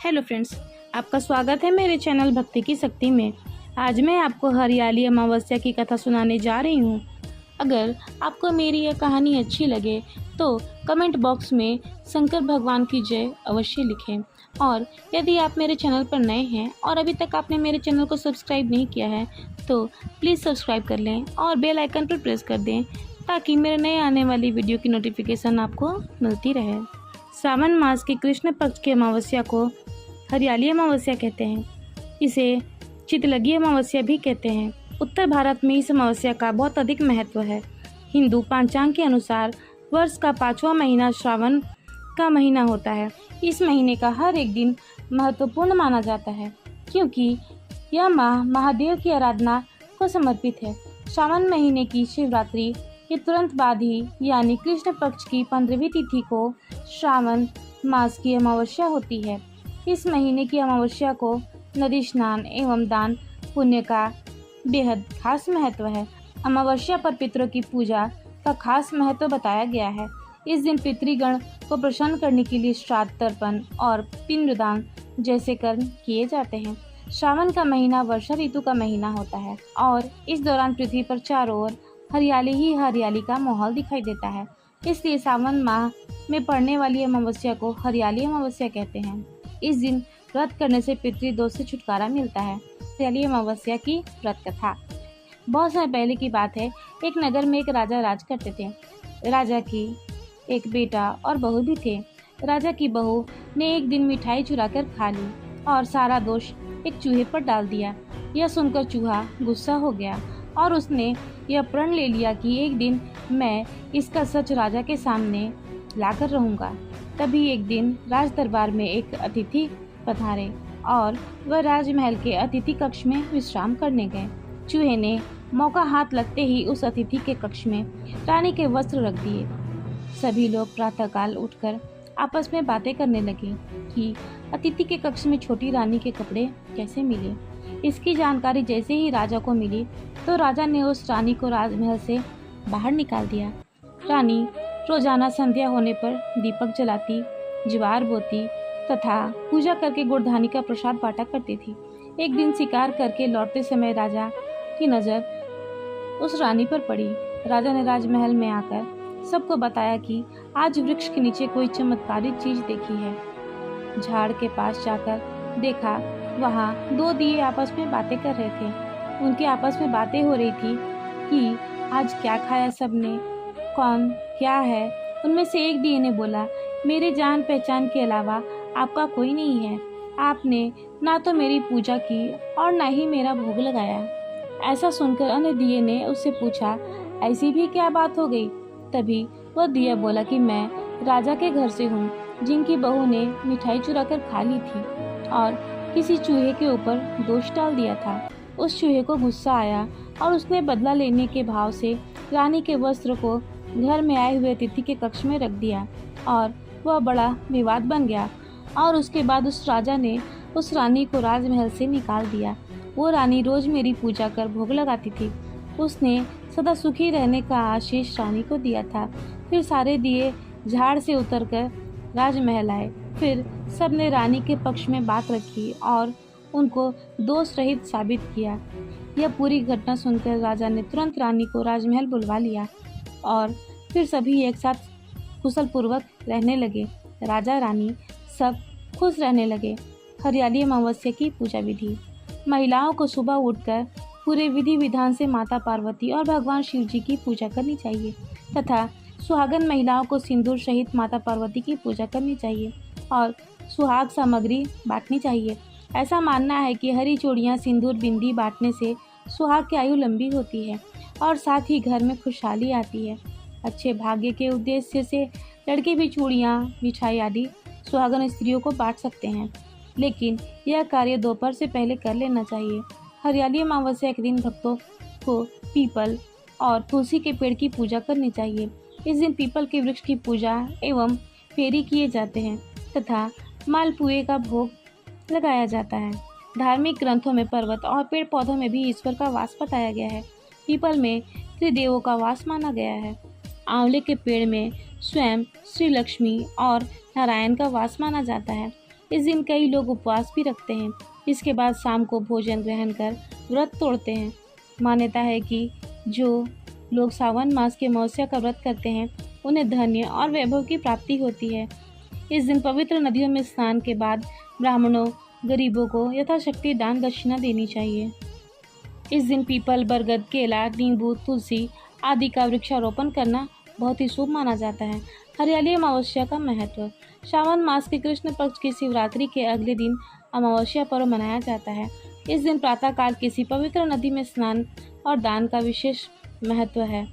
Hello friends, आपका स्वागत है मेरे चैनल भक्ति की शक्ति में। आज मैं आपको हरियाली अमावस्या की कथा सुनाने जा रही हूँ। अगर आपको मेरी यह कहानी अच्छी लगे तो कमेंट बॉक्स में शंकर भगवान की जय अवश्य लिखें। और यदि आप मेरे चैनल पर नए हैं और अभी तक आपने मेरे चैनल को सब्सक्राइब नहीं किया है तो प्लीज़ सब्सक्राइब कर लें और बेल आइकन पर प्रेस कर दें ताकि मेरे नए आने वाली वीडियो की नोटिफिकेशन आपको मिलती रहे। सावन मास की कृष्ण पक्ष की अमावस्या को हरियाली अमावस्या कहते हैं। इसे चितलगी अमावस्या भी कहते हैं। उत्तर भारत में इस अमावस्या का बहुत अधिक महत्व है। हिंदू पंचांग के अनुसार वर्ष का 5वां महीना श्रावण का महीना होता है। इस महीने का हर एक दिन महत्वपूर्ण माना जाता है क्योंकि यह माह महादेव की आराधना को समर्पित है। श्रावण महीने की शिवरात्रि के तुरंत बाद ही यानी कृष्ण पक्ष की 15वीं तिथि को श्रावण मास की अमावस्या होती है। इस महीने की अमावस्या को नदी स्नान एवं दान पुण्य का बेहद खास महत्व है। अमावस्या पर पितरों की पूजा का खास महत्व बताया गया है। इस दिन पितृगण को प्रसन्न करने के लिए श्राद्ध, तर्पण और पिंडदान जैसे कर्म किए जाते हैं। श्रावण का महीना वर्षा ऋतु का महीना होता है और इस दौरान पृथ्वी पर चारों ओर हरियाली ही हरियाली का माहौल दिखाई देता है। इसलिए सावन माह में पड़ने वाली अमावस्या को हरियाली अमावस्या कहते हैं। इस दिन व्रत करने से पितृदोष से छुटकारा मिलता है। हरियाली अमावस्या की व्रत कथा। बहुत समय पहले की बात है। एक नगर में एक राजा राज करते थे। राजा की एक बेटा और बहू भी थे। राजा की बहू ने एक दिन मिठाई चुराकर खा ली और सारा दोष एक चूहे पर डाल दिया। यह सुनकर चूहा गुस्सा हो गया और उसने यह प्रण ले लिया कि एक दिन मैं इसका सच राजा के सामने लाकर रहूंगा। तभी एक दिन राज दरबार में एक अतिथि पधारे और वह राजमहल के अतिथि कक्ष में विश्राम करने गए। चूहे ने मौका हाथ लगते ही उस अतिथि के कक्ष में रानी के वस्त्र रख दिए। सभी लोग प्रातःकाल उठकर आपस में बातें करने लगे कि अतिथि के कक्ष में छोटी रानी के कपड़े कैसे मिले। इसकी जानकारी जैसे ही राजा को मिली तो राजा ने उस रानी को राजमहल से बाहर निकाल दिया। रानी रोजाना संध्या होने पर दीपक जलाती, ज्वार बोती तथा पूजा करके गुड़धानी का प्रसाद बांटा करती थी। एक दिन शिकार करके लौटते समय राजा की नजर उस रानी पर पड़ी। राजा ने राजमहल में आकर सबको बताया कि आज वृक्ष के नीचे कोई चमत्कारिक चीज देखी है। झाड़ के पास जाकर देखा, वहाँ 2 दिए आपस में बातें कर रहे थे। उनकी आपस में बातें हो रही थी कि आज क्या खाया सबने, कौन क्या है। उनमें से एक दिए ने बोला, मेरे जान पहचान के अलावा आपका कोई नहीं है। आपने ना तो मेरी पूजा की और ना ही मेरा भोग लगाया। ऐसा सुनकर अन्य दिए ने उससे पूछा, ऐसी भी क्या बात हो गई। तभी वह दिया बोला कि मैं राजा के घर से हूँ जिनकी बहू ने मिठाई चुरा कर खा ली थी और किसी चूहे के ऊपर दोष डाल दिया था। उस चूहे को गुस्सा आया और उसने बदला लेने के भाव से रानी के वस्त्र को घर में आए हुए अतिथि के कक्ष में रख दिया और वह बड़ा विवाद बन गया। और उसके बाद उस राजा ने उस रानी को राजमहल से निकाल दिया। वो रानी रोज मेरी पूजा कर भोग लगाती थी। उसने सदा सुखी रहने का आशीष रानी को दिया था। फिर सारे दिए झाड़ से उतरकर राजमहल आए। फिर सबने रानी के पक्ष में बात रखी और उनको दोष रहित साबित किया। यह पूरी घटना सुनकर राजा ने तुरंत रानी को राजमहल बुलवा लिया और फिर सभी एक साथ कुशल पूर्वक रहने लगे। राजा रानी सब खुश रहने लगे। हरियाली अमावस्या की पूजा विधि। महिलाओं को सुबह उठकर पूरे विधि विधान से माता पार्वती और भगवान शिव जी की पूजा करनी चाहिए तथा सुहागन महिलाओं को सिंदूर सहित माता पार्वती की पूजा करनी चाहिए और सुहाग सामग्री बांटनी चाहिए। ऐसा मानना है कि हरी चूड़ियाँ, सिंदूर, बिंदी बांटने से सुहाग की आयु लंबी होती है और साथ ही घर में खुशहाली आती है। अच्छे भाग्य के उद्देश्य से लड़के भी चूड़ियाँ, मिठाई आदि सुहागन स्त्रियों को बांट सकते हैं, लेकिन यह कार्य दोपहर से पहले कर लेना चाहिए। हरियाली अमावस्या के दिन भक्तों को पीपल और तुलसी के पेड़ की पूजा करनी चाहिए। इस दिन पीपल के वृक्ष की पूजा एवं फेरी किए जाते हैं तथा मालपुए का भोग लगाया जाता है। धार्मिक ग्रंथों में पर्वत और पेड़ पौधों में भी ईश्वर का वास बताया गया है। पीपल में त्रिदेवों का वास माना गया है। आंवले के पेड़ में स्वयं श्री लक्ष्मी और नारायण का वास माना जाता है। इस दिन कई लोग उपवास भी रखते हैं। इसके बाद शाम को भोजन ग्रहण कर व्रत तोड़ते हैं। मान्यता है कि जो लोग सावन मास के अमावस्या का व्रत करते हैं उन्हें धन्य और वैभव की प्राप्ति होती है। इस दिन पवित्र नदियों में स्नान के बाद ब्राह्मणों, गरीबों को यथाशक्ति दान दक्षिणा देनी चाहिए। इस दिन पीपल, बरगद, केला, नींबू, तुलसी आदि का वृक्षारोपण करना बहुत ही शुभ माना जाता है। हरियाली अमावस्या का महत्व। श्रावण मास के कृष्ण पक्ष की शिवरात्रि के अगले दिन अमावस्या पर्व मनाया जाता है। इस दिन प्रातःकाल किसी पवित्र नदी में स्नान और दान का विशेष महत्व है।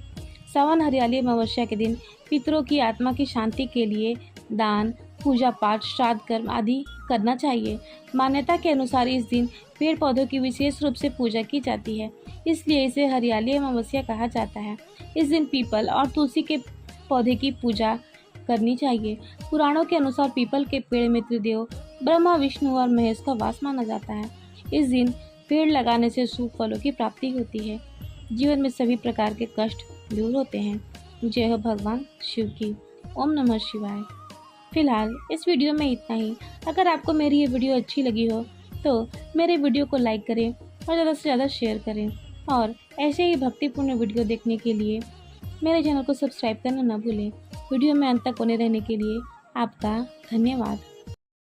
श्रावण हरियाली अमावस्या के दिन पितरों की आत्मा की शांति के लिए दान, पूजा पाठ, श्राद्ध कर्म आदि करना चाहिए। मान्यता के अनुसार इस दिन पेड़ पौधों की विशेष रूप से पूजा की जाती है, इसलिए इसे हरियाली अमावस्या कहा जाता है। इस दिन पीपल और तुलसी के पौधे की पूजा करनी चाहिए। पुराणों के अनुसार पीपल के पेड़ में त्रिदेव ब्रह्मा, विष्णु और महेश का वास माना जाता है। इस दिन पेड़ लगाने से शुभ फलों की प्राप्ति होती है। जीवन में सभी प्रकार के कष्ट दूर होते हैं। जय हो भगवान शिव की। ओम नमः शिवाय। फिलहाल इस वीडियो में इतना ही। अगर आपको मेरी ये वीडियो अच्छी लगी हो तो मेरे वीडियो को लाइक करें और ज़्यादा से ज़्यादा शेयर करें, और ऐसे ही भक्तिपूर्ण वीडियो देखने के लिए मेरे चैनल को सब्सक्राइब करना न भूलें। वीडियो में अंत तक बने रहने के लिए आपका धन्यवाद।